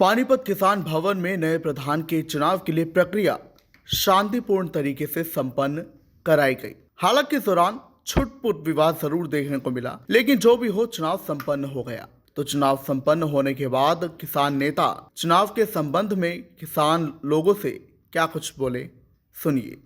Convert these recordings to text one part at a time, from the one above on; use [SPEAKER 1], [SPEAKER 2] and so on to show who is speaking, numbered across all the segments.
[SPEAKER 1] पानीपत किसान भवन में नए प्रधान के चुनाव के लिए प्रक्रिया शांतिपूर्ण तरीके से संपन्न कराई गई। हालांकि इस दौरान छुटपुट विवाद जरूर देखने को मिला, लेकिन जो भी हो चुनाव संपन्न हो गया। तो चुनाव संपन्न होने के बाद किसान नेता चुनाव के संबंध में किसान लोगों से क्या कुछ बोले, सुनिए।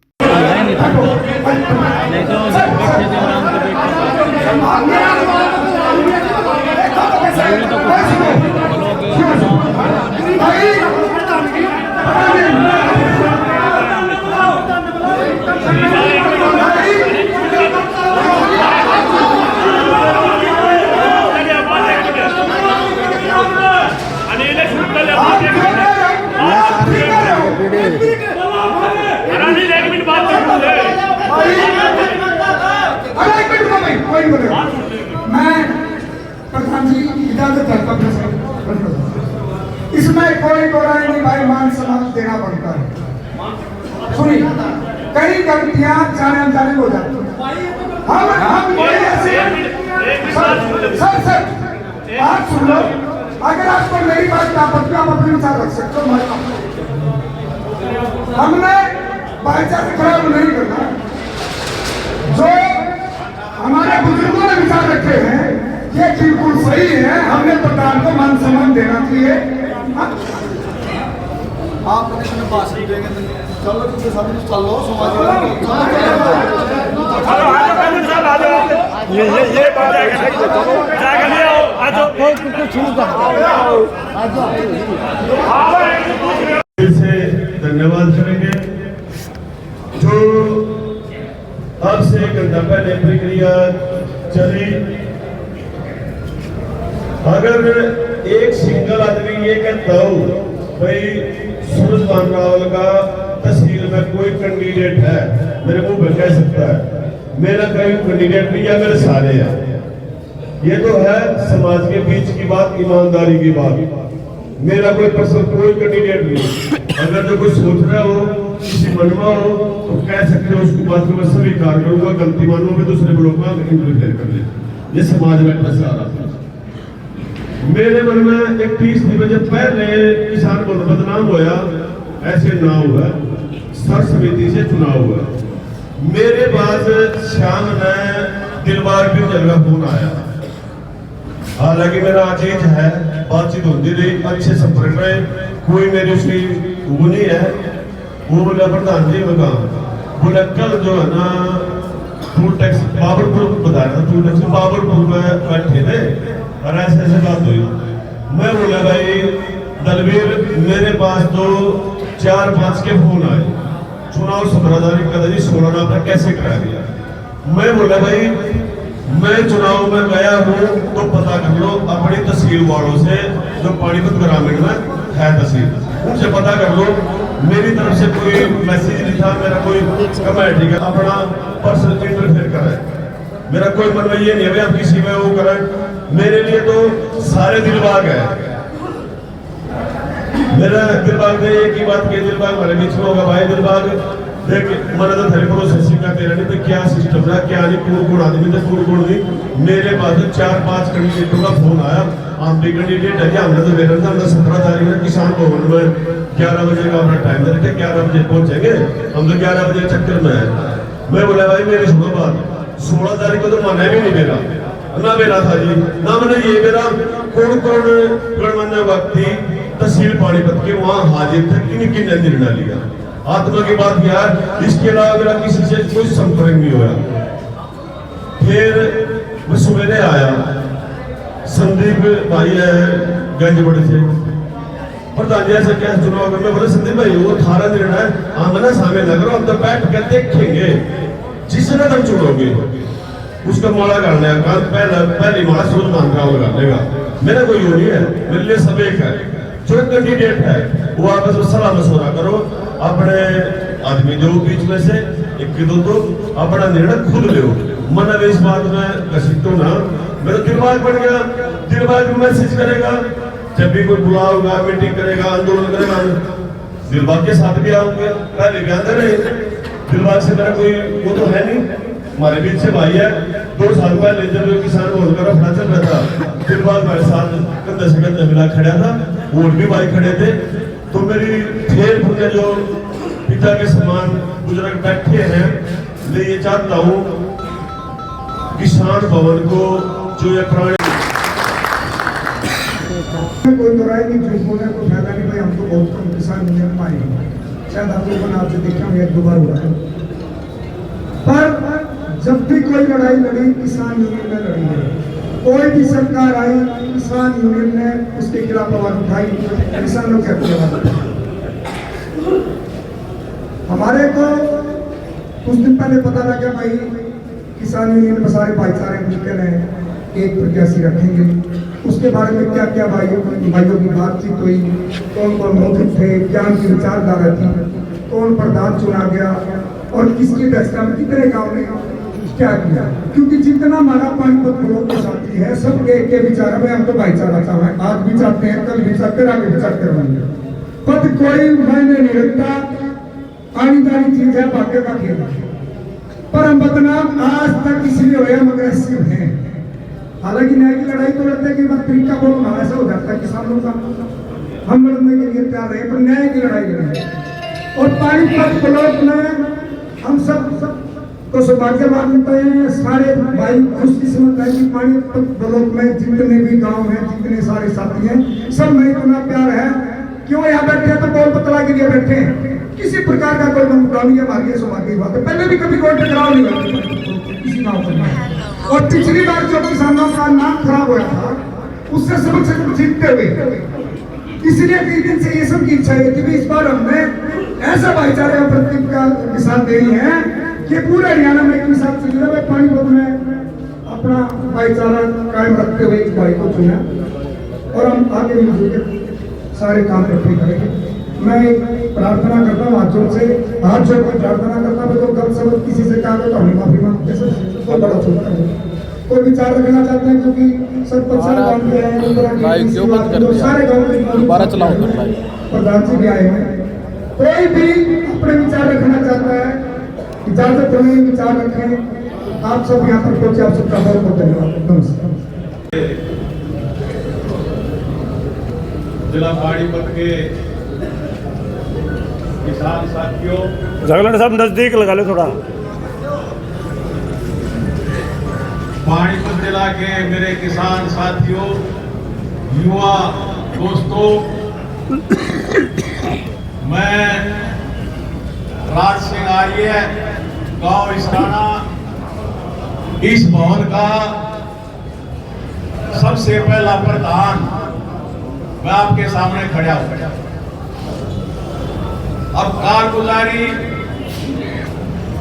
[SPEAKER 2] मैं प्रधान जी इजाजत करता हूं। इसमें कोई राय नहीं भाई, मान सम्मान देना पड़ता है। सुनिए, कई गलतियां जाने अनजाने हो जाती हैं। सर आप सुन लो, अगर आपको मेरी बात का आपत्ति आप अपने विचार रख सकते हो। हमने भाईचारा खराब नहीं करना। जो हमारे बुजुर्गों ने विचार रखे हैं ये बिल्कुल सही है। हमने प्रधान को मान सम्मान देना चाहिए।
[SPEAKER 3] आप भाषण देंगे चलो चलो समाज
[SPEAKER 4] से धन्यवाद करेंगे। जो अब से एक घंटा पहले प्रक्रिया चली, अगर एक सिंगल आदमी ये कहता हो भाई सूरज रावल का तहसील में कोई कैंडिडेट है, मेरे मुंह पे कह सकता है मेरा कोई कैंडिडेट नहीं है, मेरे सारे हैं। ये तो है समाज के बीच की बात, ईमानदारी की बात। मेरा कोई पर्सनल कोई कैंडिडेट नहीं। अगर जो कोई सोच रहा हो, किसी मनवा हो तो कह सकते हो, उसकी बात को मैं स्वीकार करूंगा। गलती मानूं में दूसरे लोग इंटरफेयर कर ले, ये समाज में पैसा आ रहा था। मेरे मन में 31 दिन जब पहले किसान को बदनाम होया, ऐसे ना हुआ, सर समिति से चुनाव हुआ। मेरे पास शाम में दिलबाग भी जगह फोन आया। हालांकि मेरा अजीज है, बातचीत होती रही, अच्छे संपर्क में, कोई मेरी उसकी वो नहीं है। वो बोला प्रधान जी मैं बोला कल जो है ना टूल टैक्स बाबरपुर बता रहा था, टूल टैक्स बाबरपुर में बैठे थे और ऐसे बात हुई। मैं बोला भाई दलवीर, मेरे पास तो 4-5 के फोन आए, चुनाव 17 तारीख का 16 नाम पर कैसे करा दिया। मैं बोला भाई मैं चुनाव में गया हूँ तो पता कर लो अपनी तहसील वालों से, जो पानीपत ग्रामीण में है तहसील, उनसे पता कर लो। मेरी तरफ से कोई मैसेज नहीं था, मेरा कोई कमेंट नहीं, अपना पर्सनल इंटरफेयर कर रहा है। मेरा कोई मतलब ये नहीं है आप किसी में वो करें। मेरे लिए तो सारे दिलबाग है। मेरा दिलबाग ने एक ही बात की, दिलबाग मेरे बीच में होगा भाई दिलबाग देख मैंने तो थेरे प्रोसेसिंग का तेरा नहीं तो क्या सिस्टम है, क्या नहीं, कौन आदमी थे कौन नहीं। मेरे पास 4-5 कैंडिडेटों का फोन आया, आप भी कैंडिडेट है, हमने तो मेरे 17 तारीख में किसान भवन में 11 बजे का अपना टाइम दे रखे, 11 बजे पहुंचेंगे, हम तो 11 बजे चक्कर में है। मैं बोला भाई मेरी सुनो बात, 16 तारीख को तो माना भी नहीं मेरा ना मेरा था जी, ना मैंने ये मेरा कौन गणमान्य व्यक्ति तहसील पानीपत के वहां हाजिर थे, किन निर्णय लिया। आत्मा की बात यार, इसके अलावा मेरा किसी से कोई संपर्क नहीं हुआ। फिर मैं सवेरे आया, संदीप भाई है गंजबड़ी से, प्रधान जी ऐसे क्या चुनाव में बोले संदीप भाई वो 18 निर्णय हम ना सामने लग रहा, हम तो बैठ कर देखेंगे, जिसने तुम चुनोगे उसका माला करने का पहली माला सूरज रावल कर लेगा। मेरा कोई वो नहीं है, मेरे लिए सब एक है। जो कैंडिडेट है वो आपस में सलाह मशवरा करो, अपने आदमी जो बीच में से एक दो तो अपना निर्णय खुद लो। मन इस बात में घसीटो ना। मेरा दिमाग बढ़ गया, दिमाग मैसेज करेगा, जब भी कोई बुलाओगा, मीटिंग करेगा, आंदोलन करेगा, दिलबाग के साथ भी आऊंगे। पहले भी आते रहे, दिलबाग से मेरा कोई वो तो है नहीं। हमारे बीच से भाई है 2 साल पहले जब किसान वोट का रफड़ा चल रहा था, फिर बाद मेरे साथ कंधे से कंधे मिला खड़ा था, और भी भाई खड़े थे। तो मेरी फेर फूके जो पिता के समान बुजुर्ग बैठे हैं, मैं ये चाहता हूँ किसान भवन को जो ये पुराने
[SPEAKER 2] कोई तो राय नहीं, झूठ बोलने को फायदा नहीं भाई। हम तो बहुत कम किसान यूनियन में आए हैं, शायद आप लोगों ने आपसे देखा होगा 1-2 बार हुआ है। पर जब भी कोई लड़ाई लड़ी किसान यूनियन ने लड़ी है। कोई भी सरकार आई किसान यूनियन ने उसके खिलाफ आवाज उठाई, किसानों के हक में आवाज उठाई। हमारे को कुछ दिन पहले पता लगा भाई किसान यूनियन में सारे भाईचारे मिलकर एक प्रत्याशी रखेंगे। उसके बारे में क्या क्या भाइयों की बातचीत हुई, कौन कौन मौजूद थे, क्या उनकी विचारधारा थी, कौन प्रधान चुना गया और किसकी दस्ता में कितने गाँव ने क्या किया। क्योंकि जितना हमारा पानीपत ब्लॉक के साथी है सब के विचार में हम तो भाईचारा चाहते हैं, आज भी चाहते हैं, कल भी चाहते हैं, आगे भी चाहते रहेंगे। पद कोई मायने नहीं रखता, आनी जानी चीज है, भाग्य का खेल है। पर हम बदनाम आज तक इसलिए हुए हम अग्रेसिव हैं। हालांकि न्याय की लड़ाई तो लड़ते कि तरीका बहुत हमारा ऐसा हो जाता है किसानों का, हम लड़ने के लिए तैयार रहे, पर न्याय की लड़ाई लड़े। और पानीपत ब्लॉक में हम सब तो सौभाग्यवान हैं, सारे भाई खुशकिस्मत है कि पानीपत ब्लॉक में जितने भी गांव हैं, जितने सारे साथी हैं, सब में इतना प्यार है। क्यों यहाँ बैठे हैं तो कौन बतला के लिए बैठे हैं, किसी प्रकार का कोई मुद्दा नहीं है। हमारी सौभाग्य बात है, पहले भी कभी कोई टकराव नहीं हुआ किसी गाँव में। और पिछली बार जो किसानों का नाम खराब हुआ था उससे सबक जीतते हुए, इसलिए कई दिन से ये सब की इच्छा है कि इस बार हमने ऐसा भाईचारे का प्रतीक का किसान देनी है कि पूरे हरियाणा में किसान जिला में पानीपत में अपना भाईचारा कायम रखते हुए इस भाई को चुना और हम आगे मिलकर सारे काम करते करेंगे। मैं प्रार्थना करता हूँ हाथ जोड़कर प्रार्थना करता हूँ। तो गलत शब्द किसी से कहा तो हमें माफी मांगते सर, तो बड़ा छोटा है। कोई विचार रखना चाहते हैं क्योंकि सरपंच गाँव के हैं, सारे गाँव के प्रधान जी भी आए हैं। कोई भी अपने विचार रखना चाहता है इजाजत हमें विचार रखें। आप सब यहाँ पर पहुंचे, आप सबका बहुत बहुत धन्यवाद, नमस्कार।
[SPEAKER 4] जिला पानीपत के किसान साथियों,
[SPEAKER 5] जगलड़ साहब नजदीक लगा ले थोड़ा।
[SPEAKER 4] पानीपत जिला के मेरे किसान साथियों, युवा दोस्तों, मैं राज सिंह आर्य, गांव इसराना, इस भवन का सबसे पहला प्रधान मैं आपके सामने खड़ा हूं। अब कारगुजारी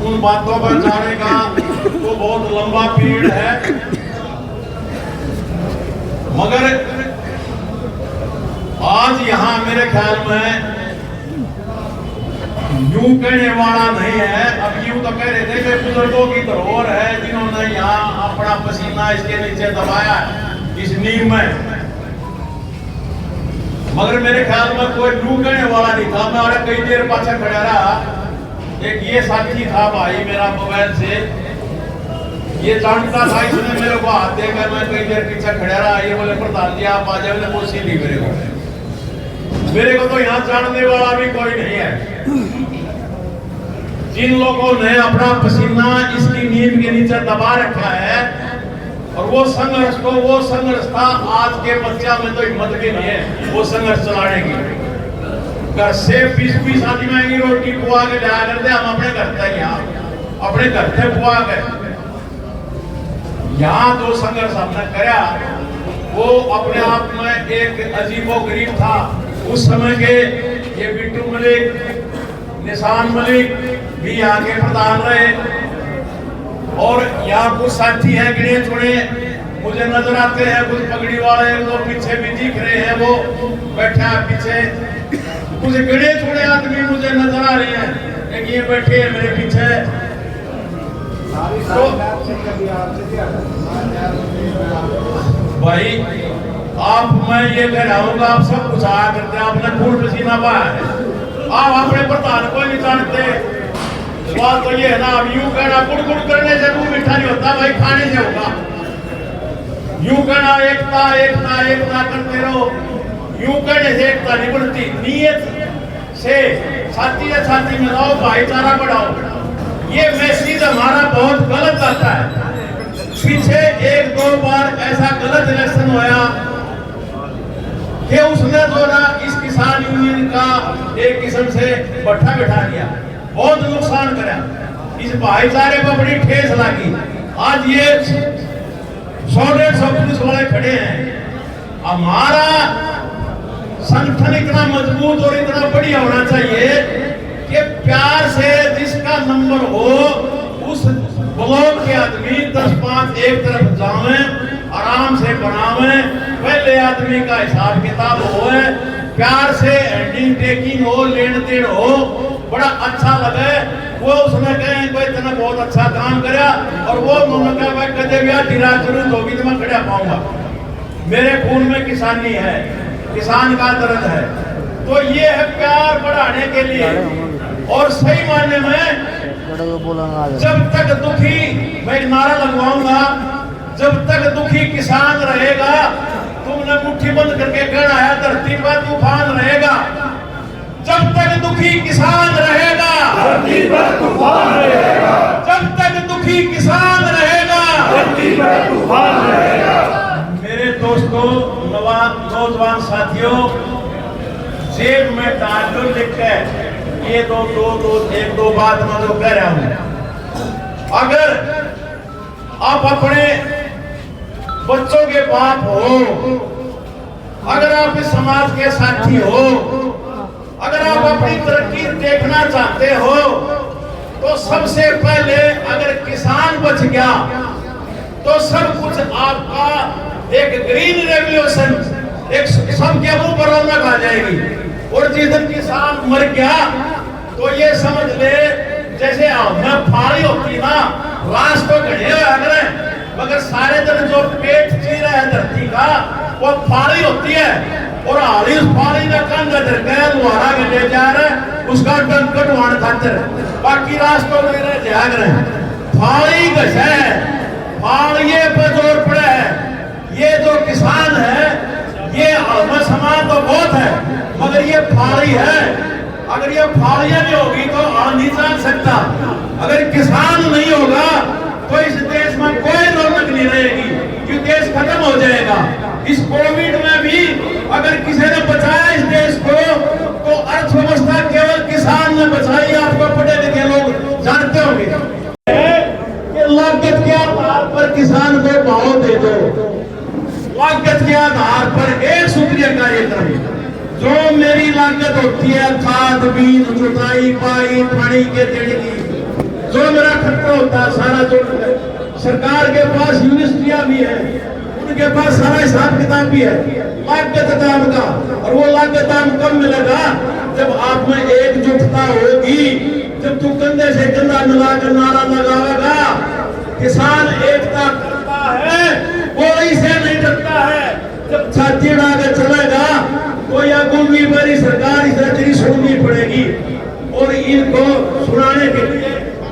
[SPEAKER 4] उन बातों पर जाने का तो बहुत लंबा पीरियड है, मगर आज यहां मेरे ख्याल में यूं कहने वाला नहीं है। अब यूं तो कह रहे थे कि बुजुर्गों की धरोहर है जिन्होंने यहाँ अपना पसीना इसके नीचे दबाया इस नींव में, मगर मेरे ख्याल में कोई यूं कहने वाला नहीं था। मैं कई देर पाछे खड़ा रहा। एक ये साथी था भाई मेरा मोबाइल से, ये जानता था, इसने मेरे को हाथ देकर मैं कई देर पीछे खड़ा रहा। ये बोले प्रधान जी आप आ जाए, मैंने वो सीधी मेरे को तो यहाँ जानने वाला भी कोई नहीं है। जिन लोगों ने अपना पसीना इसकी नींद के नीचे दबा रखा है और वो संघर्ष था, आज के बच्चा में तो हिम्मत भी नहीं है वो संघर्ष चलाने की। घर से 20-20 आदमी की रोटी पुआ के जाया करते, हम अपने घर से यहाँ अपने घर से पुआ के यहाँ जो संघर्ष हमने करा वो अपने आप में एक अजीबोगरीब था। उस समय के ये बिट्टू मलिक, निशान मलिक भी यहाँ के प्रधान रहे और यहाँ कुछ साथी हैं गिने चुने मुझे नजर आते हैं, कुछ पगड़ी वाले तो पीछे भी दिख रहे हैं, वो बैठा है पीछे। कुछ गिने चुने आदमी मुझे नजर आ रहे हैं, एक ये बैठे हैं मेरे पीछे। तो भाई आप मैं ये कह रहा हूँ आप सब कुछ आया करते हैं, आपने खून पसीना बहाया है, आप अपने प्रधान को नहीं जानते, सवाल तो ये है ना, अब यूं कहना गुड़ करने से मुंह मीठा नहीं होता भाई, खाने से होगा। यूं कहना एकता एकता एकता करते रहो, यूं कहने से एकता नहीं बढ़ती। नियत से छाती या छाती मिलाओ, भाईचारा बढ़ाओ। ये मैसेज हमारा बहुत गलत आता है। पीछे एक दो बार ऐसा गलत इलेक्शन होया कि उसने जो ना इस किसान यूनियन का एक किस्म से बट्ठा बैठा दिया, बहुत नुकसान करा, इस भाईचारे को बड़ी ठेस लगी। आज ये 100-150 पुलिस वाले खड़े हैं। हमारा संगठन इतना मजबूत और इतना बढ़िया होना चाहिए कि प्यार से जिसका नंबर हो उस ब्लॉक के आदमी 10-5 एक तरफ जावे, आराम से बनावे, पहले आदमी का हिसाब किताब हो, प्यार से हैंडिंग टेकिंग हो, लेन देन हो, बड़ा अच्छा लगे। वो उसने कहे कोई इतना बहुत अच्छा काम कराया और वो उन्होंने कहा भाई कदे भी दिरा जरूरत होगी तो मैं खड़ा पाऊंगा। मेरे खून में किसानी है, किसान का दर्द है। तो ये है प्यार बढ़ाने के लिए। और सही मायने में जब तक दुखी, मैं एक नारा लगवाऊंगा, जब तक दुखी किसान रहेगा, तुमने मुट्ठी बंद करके कहना है धरती पर तूफान रहेगा। जब तक दुखी किसान रहेगा, धरती पर तूफान रहेगा। जब तक दुखी किसान रहेगा, धरती पर तूफान रहेगा। मेरे दोस्तों, नौजवान साथियों, जेब में डाल लो लिख के ये एक दो बात मैं जो कह रहा हूं। अगर आप अपने बच्चों के बाप हो, अगर आप इस समाज के साथी हो, अगर आप अपनी तरक्की देखना चाहते हो, तो सबसे पहले अगर किसान बच गया तो सब कुछ आपका एक ग्रीन रेवोल्यूशन, एक सबके मुंह पर रौनक आ जाएगी। और जिस दिन किसान मर गया तो ये समझ ले जैसे हमें फाड़ी होती ना, लाश तो घड़े हुए मगर सारे दिन जो पेट जी रहा है धरती का वो फाड़ी होती है। और हाली उस फाड़ी का कंधा लुहारा के ले जा रहे उसका डंक कटवाने खातिर, बाकी रास्तों में रह जाग रहे। फाड़ी घसा है, फाड़िए पर जोर पड़ा है। ये जो किसान है ये हमें समान तो बहुत है मगर ये फाड़ी है। अगर ये फाड़ियां नहीं होगी तो आ नहीं जा सकता। अगर किसान नहीं होगा तो इस देश में कोई रौनक नहीं रहेगी, कि देश खत्म हो जाएगा। इस कोविड में भी अगर किसी ने बचाया इस देश को तो अर्थव्यवस्था केवल किसान ने बचाई। आपको पढ़े लिखे लोग जानते होंगे कि लागत के आधार पर किसान को भाव दे दो। लागत के आधार पर एक सूत्रीय कार्यक्रम, जो मेरी लागत होती है खाद बीज जुताई पाई पानी के देने की, जो मेरा खर्चा होता है सारा जो सरकार के पास यूनिवर्सिटियां भी है, उनके पास सारा हिसाब किताब भी है लागत दाम का। और वो लागत दाम कब मिलेगा जब आप में एकजुटता होगी, जब तू कंधे से कंधा मिलाकर नारा लगाएगा। किसान एकता करता है, कोई से नहीं डरता है। जब छाती उड़ाकर चलेगा तो या गुंगी बड़ी सरकार इस तेरी सुननी पड़ेगी। और इनको सुनाने के लिए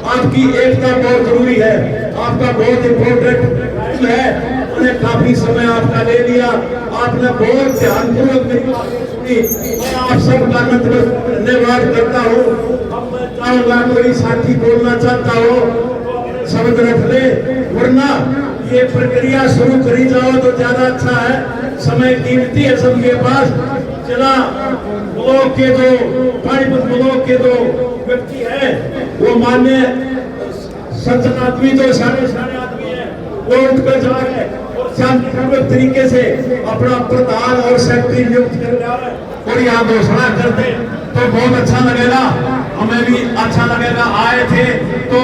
[SPEAKER 4] आपकी एकता बहुत जरूरी है, आपका बहुत इम्पोर्टेंट है। उन्हें काफी समय आपका ले लिया, आपने बहुत ध्यानपूर्वक मेरी बातें सुनी। मैं आप सबका धन्यवाद करता हूँ। अब मैं चाहूंगा कोई साथी बोलना चाहता हो शब्द रख ले, वरना ये प्रक्रिया शुरू करी जाओ तो ज्यादा अच्छा है। समय कीमती है सबके पास। चला ब्लॉक के जो पानीपत ब्लॉक के जो व्यक्ति है वो मान्य सज्जन आदमी जो सारे आदमी है वो उठकर जा रहे और शांतिपूर्वक तरीके से अपना प्रधान और सेक्रेटरी नियुक्त कर रहा है और यहाँ घोषणा कर दे तो बहुत अच्छा लगेगा, हमें भी अच्छा लगेगा। आए थे तो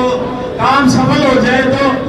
[SPEAKER 4] काम सफल हो जाए तो